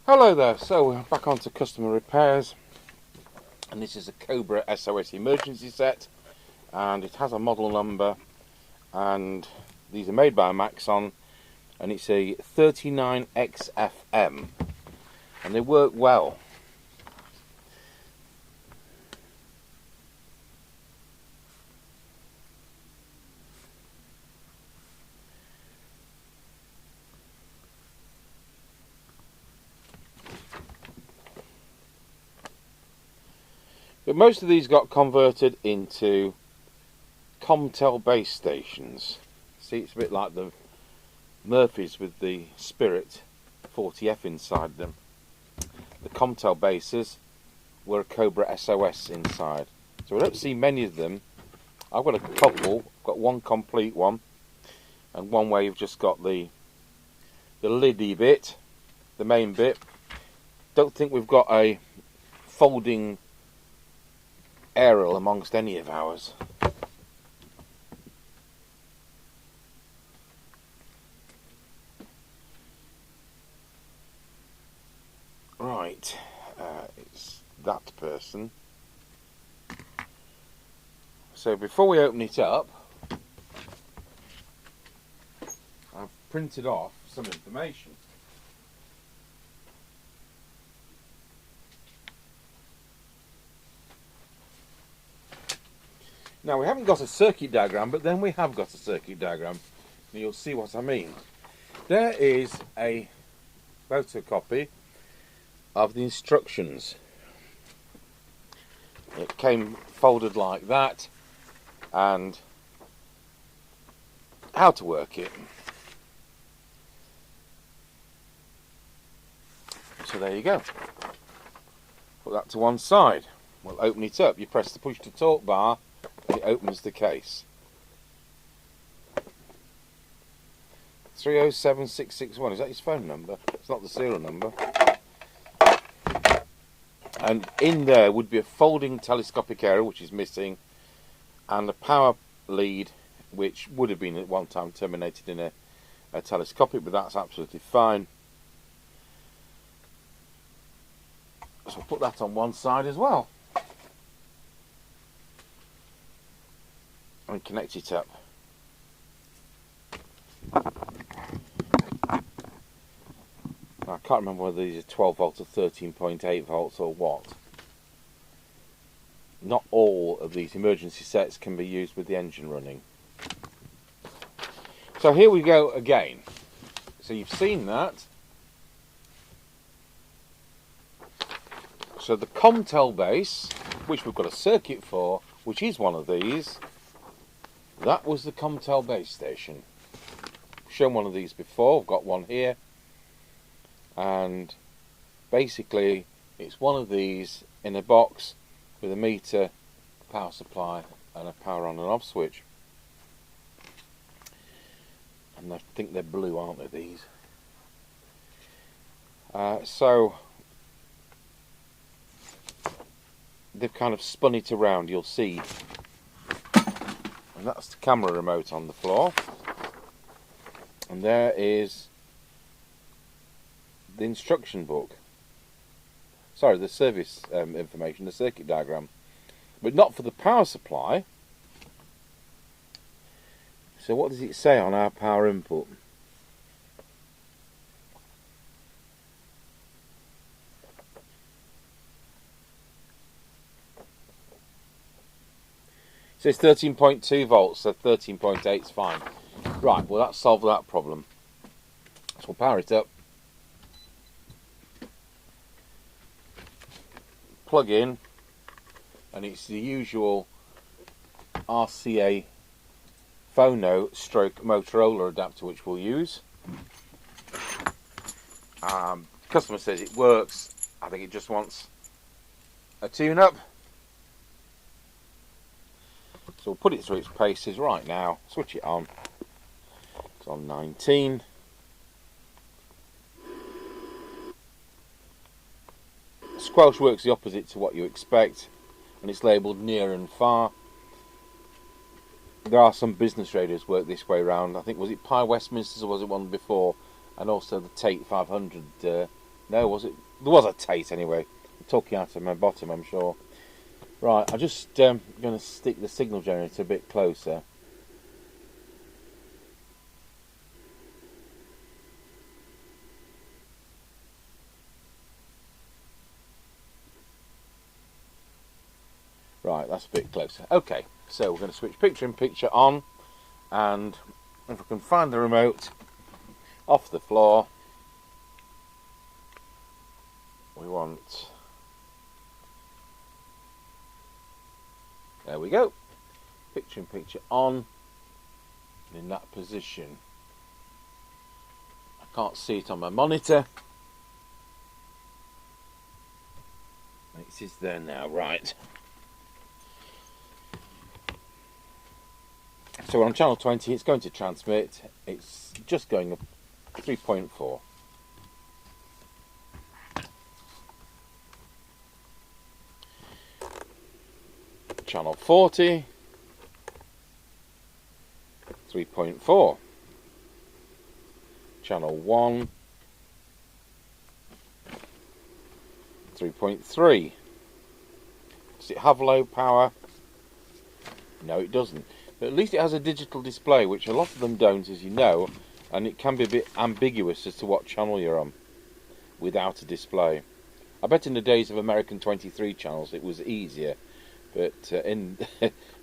Hello there, so we're back onto customer repairs, and this is a Cobra SOS emergency set, and it has a model number, and these are made by Maxon, and it's a 39XFM, and they work well. But most of these got converted into Comtel base stations. See, it's a bit like the Murphys with the Spirit 40F inside them. The Comtel bases were a Cobra SOS inside. So I don't see many of them. I've got a couple. I've got one complete one, and one where you've just got the liddy bit, the main bit. Don't think we've got a folding aerial amongst any of ours. Right, it's that person. So before we open it up, I've printed off some information. Now, we haven't got a circuit diagram, but then we have got a circuit diagram, and you'll see what I mean. There is a photocopy of the instructions. It came folded like that, and how to work it. So there you go. Put that to one side. We'll open it up. You press the push to talk bar, and it opens the case. 307661, is that his phone number? It's not the serial number. And in there would be a folding telescopic aerial, which is missing, and a power lead, which would have been at one time terminated in a telescopic, but that's absolutely fine. So we'll put that on one side as well. And connect it up. I can't remember whether these are 12 volts or 13.8 volts or what. Not all of these emergency sets can be used with the engine running. So here we go again. So you've seen that. So the Comtel base, which we've got a circuit for, which is one of these, that was the Comtel base station. I've shown one of these before, I've got one here, and basically it's one of these in a box with a meter, power supply, and a power on and off switch. And I think they're blue, aren't they, these? So they've kind of spun it around, you'll see. And that's the camera remote on the floor. And there is the instruction book. Sorry, the service information, the circuit diagram. But not for the power supply. So what does it say on our power input? So it's 13.2 volts, so 13.8 is fine. Right, well that solved that problem. So we'll power it up. Plug in, and it's the usual RCA phono stroke Motorola adapter which we'll use. Customer says it works. I think it just wants a tune-up. So we'll put it through its paces right now, switch it on. It's on 19. Squelch works the opposite to what you expect, and it's labelled near and far. There are some business radios work this way round. I think, was it Pi Westminster's or was it one before? And also the Tate 500 No, was it? There was a Tate anyway. I'm talking out of my bottom, I'm sure. Right, I'm just going to stick the signal generator a bit closer. Right, that's a bit closer. Okay, so we're going to switch picture in picture on, and if I can find the remote off the floor, we want... There we go. Picture in picture on, in that position. I can't see it on my monitor. It is there now, right. So on channel 20 it's going to transmit, it's just going up 3.4. Channel 40, 3.4. Channel 1, 3.3. Does it have low power? No, it doesn't. But at least it has a digital display, which a lot of them don't, as you know, and it can be a bit ambiguous as to what channel you're on without a display. I bet in the days of American 23 channels it was easier, but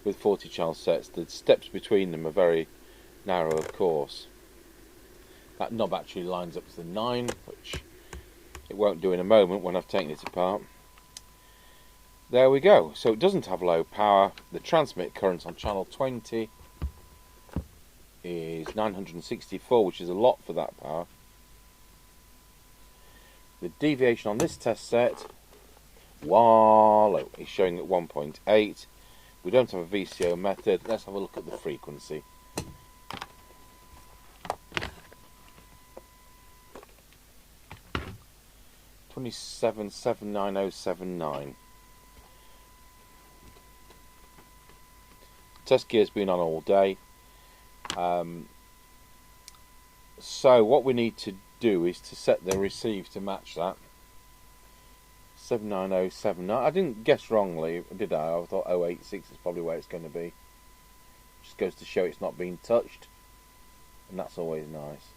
with 40 channel sets the steps between them are very narrow, of course. That knob actually lines up to the 9, which it won't do in a moment when I've taken it apart. There we go. So it doesn't have low power. The transmit current on channel 20 is 964, which is a lot for that power. The deviation on this test set, wallow, is showing at 1.8. We don't have a VCO method. Let's have a look at the frequency. (27,79079). Test gear's been on all day. So what we need to do is to set the receive to match that. 79079. I didn't guess wrongly, did I? I thought 086 is probably where it's going to be. Just goes to show it's not being touched, and that's always nice.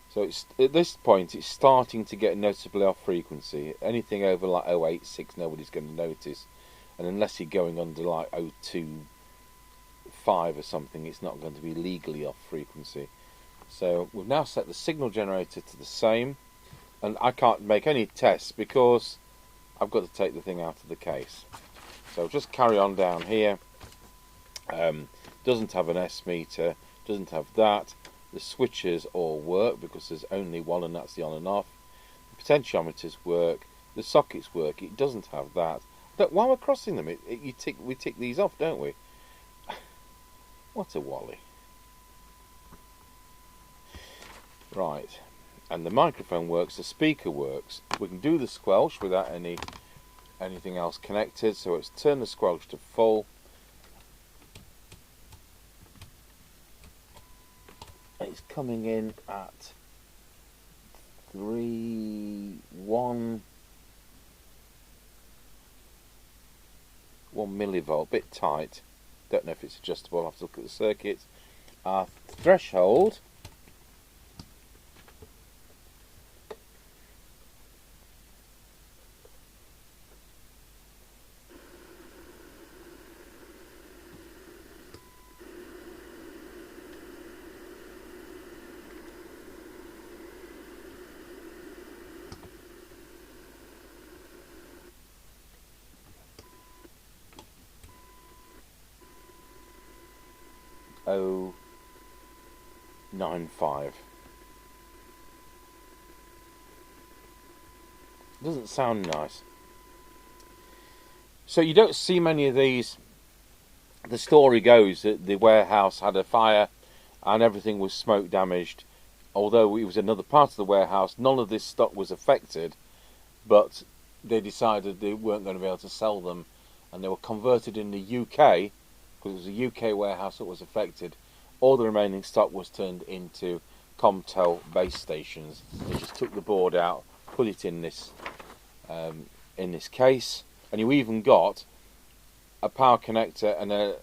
So it's, at this point it's starting to get noticeably off frequency. Anything over like 086 nobody's going to notice, and unless you're going under like 025 or something, it's not going to be legally off frequency. So we've now set the signal generator to the same, and I can't make any tests because I've got to take the thing out of the case. So just carry on down here. Doesn't have an S meter, doesn't have that. The switches all work because there's only one, and that's the on and off. The potentiometers work, the sockets work. It doesn't have that. But while we're crossing them, we tick these off, don't we? What a wally. Right, and the microphone works, the speaker works. We can do the squelch without anything else connected, so let's turn the squelch to full. It's coming in at 1 millivolt, bit tight. Don't know if it's adjustable, I'll have to look at the circuit. Our threshold .095. Doesn't sound nice. So you don't see many of these. The story goes that the warehouse had a fire and everything was smoke damaged. Although it was another part of the warehouse, none of this stock was affected, but they decided they weren't going to be able to sell them, and they were converted in the UK, because it was a UK warehouse that was affected. All the remaining stock was turned into ComTel base stations. They just took the board out, put it in this case, and you even got a power connector and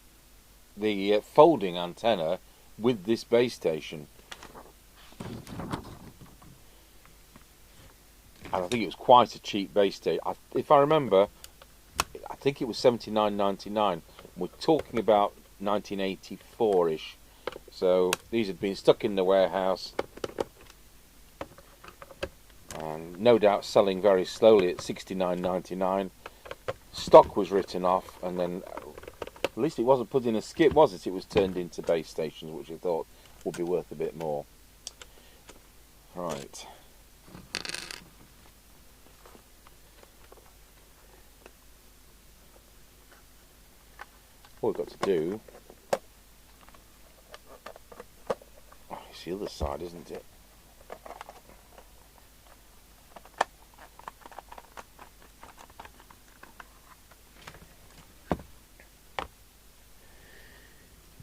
the folding antenna with this base station. And I think it was quite a cheap base station. If I remember, I think it was $79.99. We're talking about 1984-ish. So these had been stuck in the warehouse, and no doubt selling very slowly at $69.99. Stock was written off, and then at least it wasn't put in a skip, was it? It was turned into base stations, which I thought would be worth a bit more. Right. What we've got to do... Oh, it's the other side, isn't it?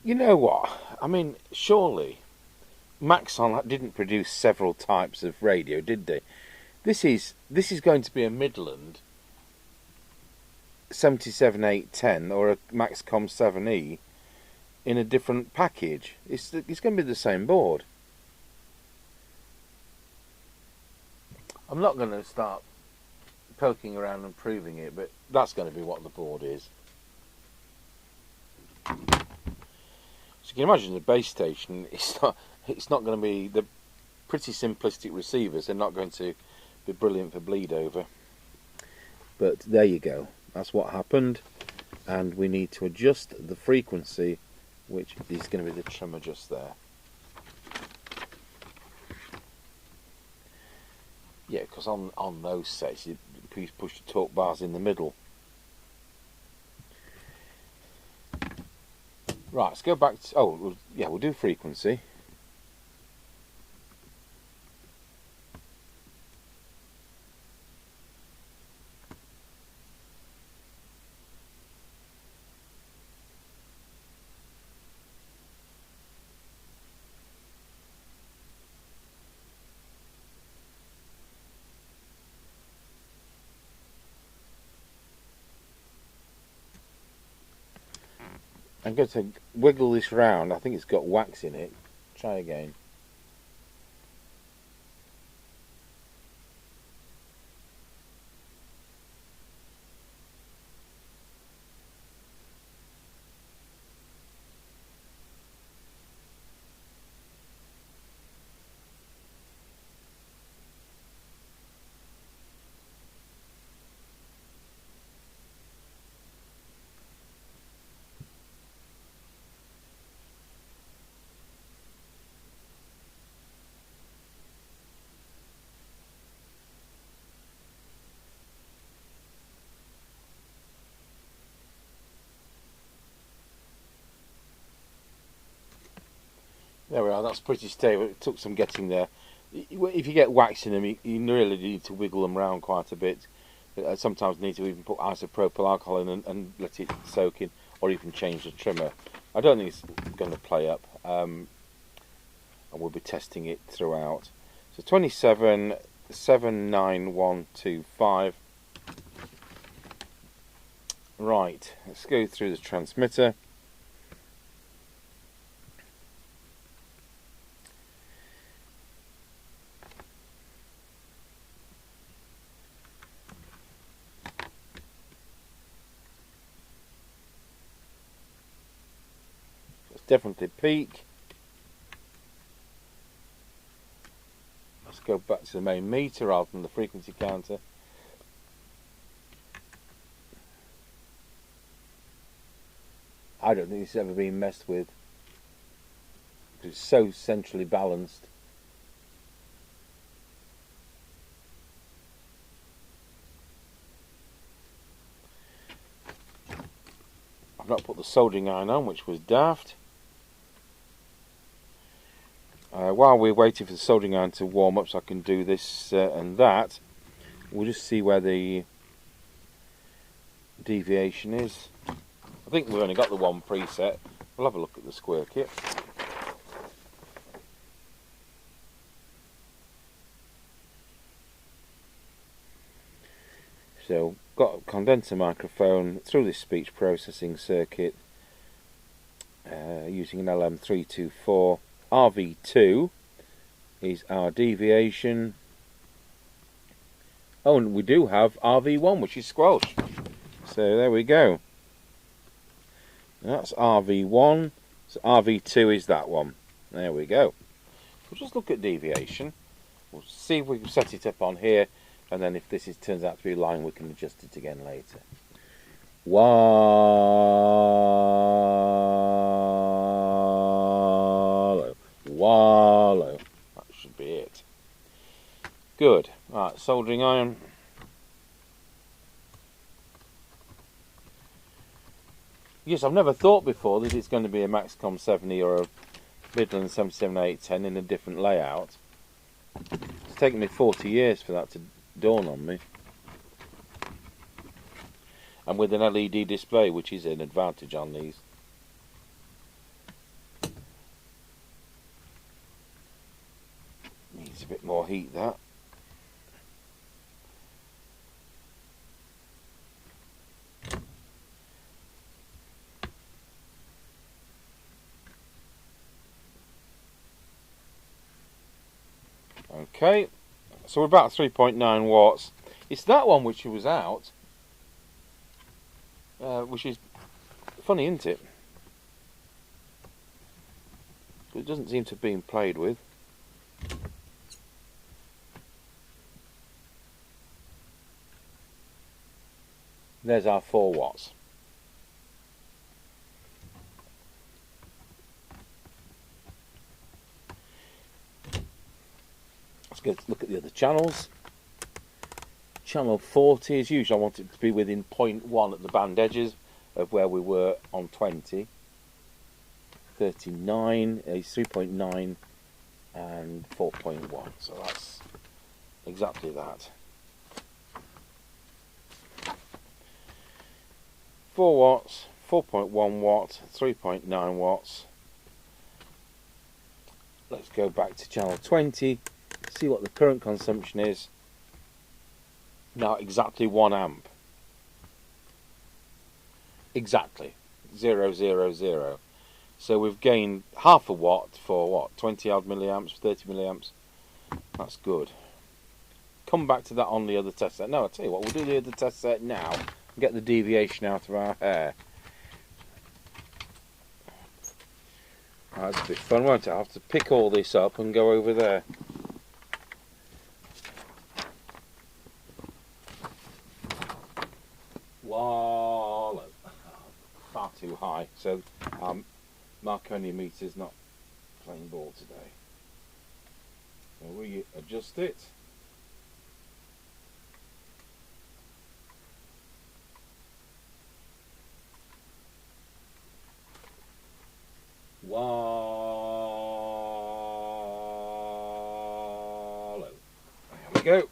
You know what? I mean, surely Maxon didn't produce several types of radio, did they? This is going to be a Midland 77810 or a Maxcom 7E in a different package. It's going to be the same board. I'm not going to start poking around and proving it, but that's going to be what the board is. So you can imagine the base station, it's not going to be the pretty simplistic receivers. They're not going to be brilliant for bleed over. But there you go. That's what happened. And we need to adjust the frequency, which is going to be the trimmer just there. Yeah, because on those sets, you push the torque bars in the middle. Right, let's go back to... Oh, yeah, we'll do frequency. I'm going to wiggle this round. I think it's got wax in it. Try again. There we are, that's pretty stable. It took some getting there. If you get wax in them, you really need to wiggle them around quite a bit. Sometimes you need to even put isopropyl alcohol in and let it soak in, or you can change the trimmer. I don't think it's going to play up, and we'll be testing it throughout. So 27 79125. Right, let's go through the transmitter. Definitely peak. Let's go back to the main meter rather than the frequency counter. I don't think it's ever been messed with because it's so centrally balanced. I've not put the soldering iron on, which was daft. While we're waiting for the soldering iron to warm up so I can do this and that, we'll just see where the deviation is. I think we've only got the one preset. We'll have a look at the square kit. So got a condenser microphone through this speech processing circuit using an LM324. RV2 is our deviation. Oh, and we do have RV1, which is squelch. So there we go. That's RV1. So RV2 is that one. There we go. We'll just look at deviation. We'll see if we can set it up on here, and then if this turns out to be a line, we can adjust it again later. Wallow. Wallow. That should be it. Good. Right, soldering iron. Yes, I've never thought before that it's going to be a Maxcom 70 or a Midland 77810 in a different layout. It's taken me 40 years for that to dawn on me. And with an LED display, which is an advantage on these. Needs a bit more heat, that. Okay, so we're about 3.9 watts. It's that one which was out, which is funny, isn't it? It doesn't seem to have been played with. There's our 4 watts. Let's look at the other channels. Channel 40, as usual, I want it to be within 0.1 at the band edges of where we were on 20. 39 is 3.9 and 4.1, so that's exactly that. 4 watts, 4.1 watts, 3.9 watts. Let's go back to channel 20. See what the current consumption is. Now exactly 1 amp. Exactly 000. So we've gained half a watt for what? 20 odd milliamps, 30 milliamps. That's good. Come back to that on the other test set. No, I'll tell you what, we'll do the other test set now and get the deviation out of our hair. That's a bit fun, won't it? I'll have to pick all this up and go over there. Wallow. Far too high, so Marconi meter's not playing ball today. So we adjust it. Wallow. There we go.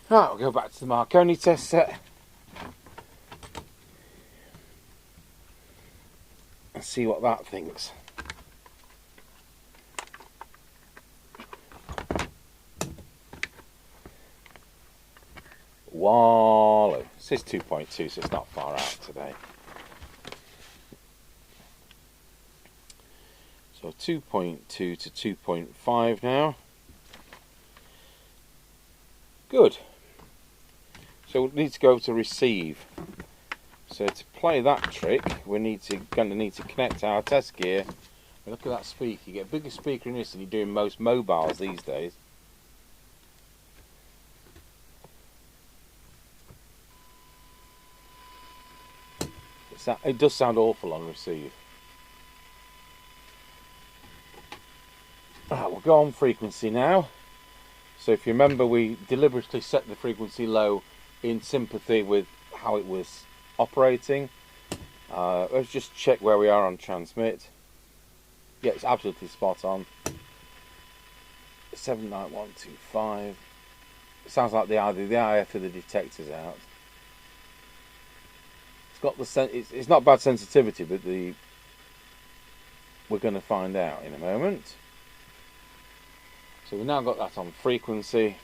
Right, we'll go back to the Marconi test set and see what that thinks. Wallow. It says 2.2, so it's not far out today. So 2.2 to 2.5 now. Good. So we need to go to receive. So to play that trick, we're going to need to connect our test gear. Look at that speaker. You get a bigger speaker in this than you do in most mobiles these days. It does sound awful on receive. Right, we'll go on frequency now. So if you remember, we deliberately set the frequency low in sympathy with how it was operating. Let's just check where we are on transmit. Yeah, it's absolutely spot on. 79125. It sounds like the IF of the detector's out. It's got the it's not bad sensitivity, but we're going to find out in a moment. So we've now got that on frequency.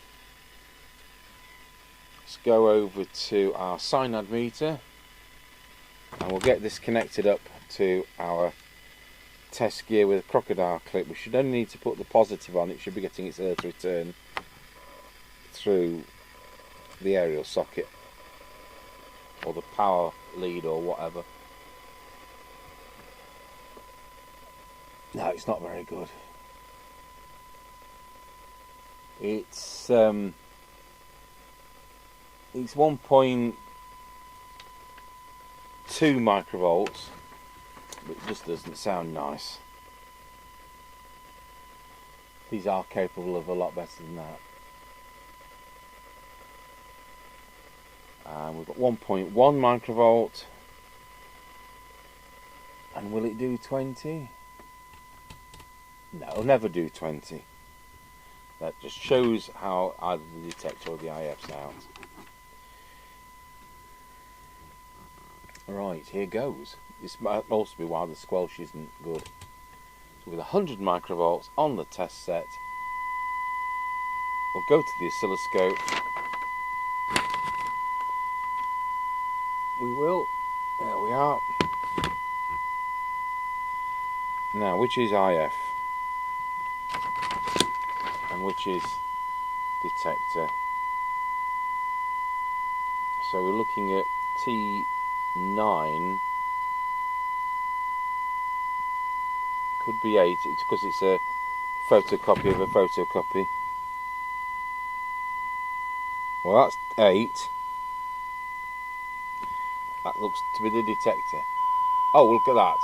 Let's go over to our cyanide meter and we'll get this connected up to our test gear with a crocodile clip. We should only need to put the positive on. It should be getting its earth return through the aerial socket or the power lead or whatever. No, it's not very good. It's 1.2 microvolts, but it just doesn't sound nice. These are capable of a lot better than that. And we've got 1.1 microvolt. And will it do 20? No, it'll never do 20. That just shows how either the detector or the IF's out. Right, here goes. This might also be why the squelch isn't good. So with 100 microvolts on the test set, we'll go to the oscilloscope. We will. There we are. Now, which is IF? And which is detector? So we're looking at T9. Could be 8, it's because it's a photocopy of a photocopy. Well, that's 8. That looks to be the detector. Oh, look at that.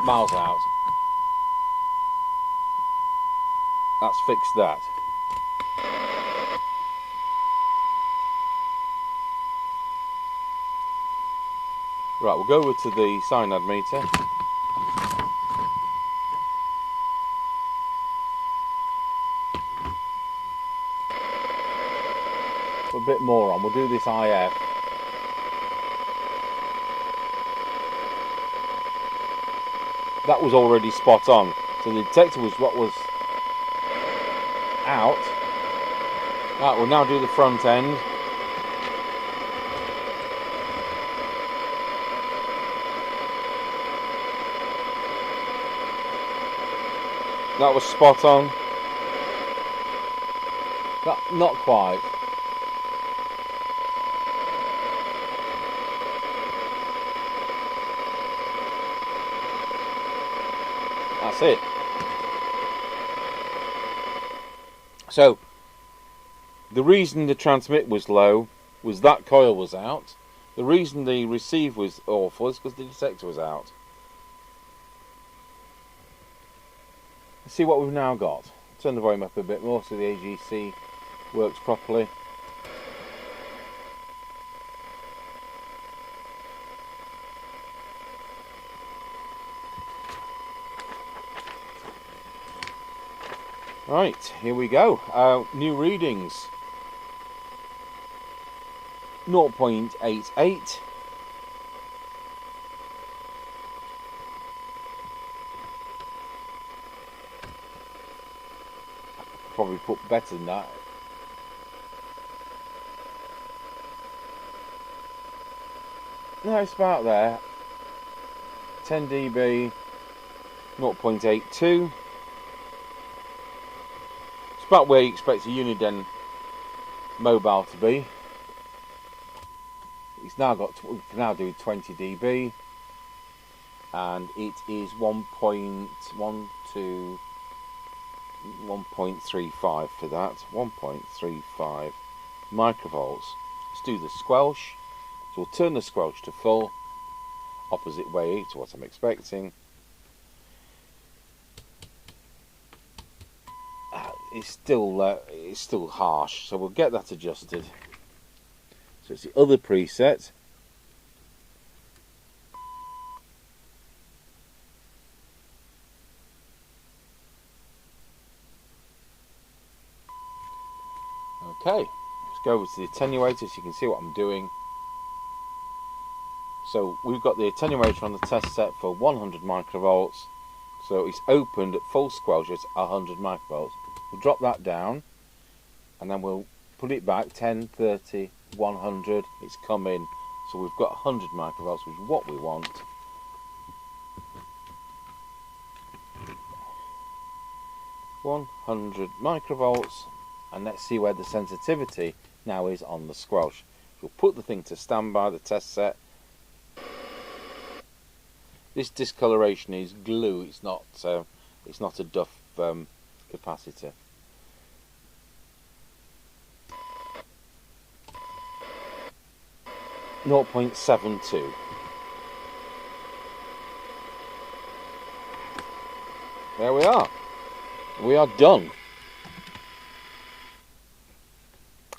Miles out. Let's fix that. Right, we'll go over to the cyanide meter. Put a bit more on. We'll do this IF. That was already spot on. So the detector was what was out. Right, we'll now do the front end. That was spot on. Not quite. That's it. So, the reason the transmit was low was that coil was out. The reason the receive was awful is because the detector was out. Let's see what we've now got. Turn the volume up a bit more so the AGC works properly. Right, here we go. New readings. 0.88. Probably put better than that. No, it's about there. 10 dB, 0.82. It's about where you expect a Uniden mobile to be. It's now got, we can now do 20 dB, and it is 1.35 for that. 1.35 microvolts. Let's do the squelch. So we'll turn the squelch to full, opposite way to what I'm expecting. It's still harsh, so we'll get that adjusted. So it's the other preset. Okay, let's go over to the attenuator so you can see what I'm doing. So we've got the attenuator on the test set for 100 microvolts. So it's opened at full squelch at 100 microvolts. We'll drop that down and then we'll put it back 10, 30, 100. It's come in. So we've got 100 microvolts, which is what we want. (100 microvolts), and let's see where the sensitivity now is on the squelch. We'll put the thing to standby, the test set. This discoloration is glue. It's not a Duff capacitor. (0.72). There we are. We are done.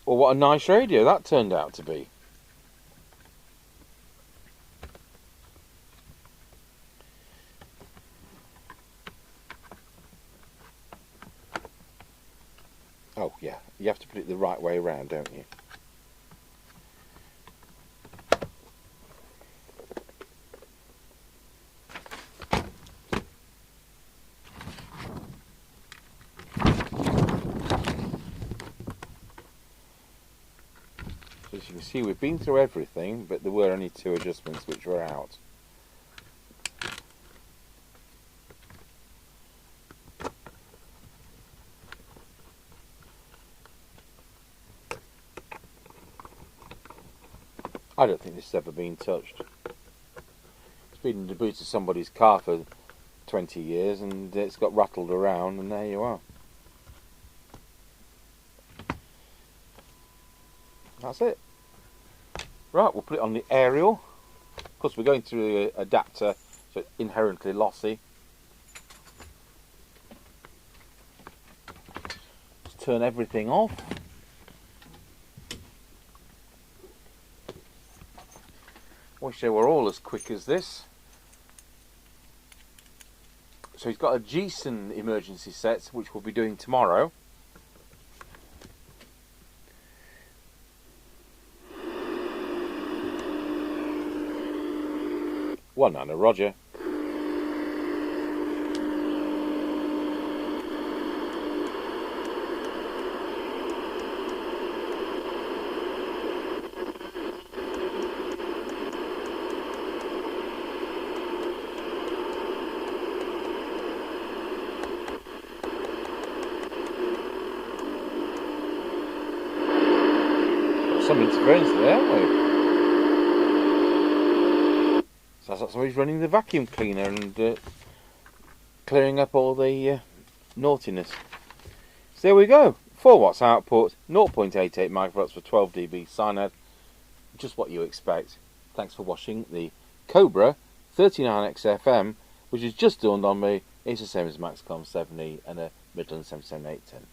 Well, what a nice radio that turned out to be. Oh yeah, you have to put it the right way around, don't you? As you can see, we've been through everything, but there were only 2 adjustments which were out. I don't think this has ever been touched. It's been in the boot of somebody's car for 20 years and it's got rattled around, and there you are. That's it. Right, we'll put it on the aerial. Of course, we're going through the adapter, so it's inherently lossy. Let's turn everything off. Wish they were all as quick as this. So he's got a Giessen emergency set, which we'll be doing tomorrow. One Nano Roger. Some interference there, haven't we? Sounds like somebody's running the vacuum cleaner and clearing up all the naughtiness. So there we go. 4 watts output, 0.88 microvolts for 12 dB cyanide. Just what you expect. Thanks for watching the Cobra 39XFM, which has just dawned on me. It's the same as Maxcom 7E and a Midland 77810.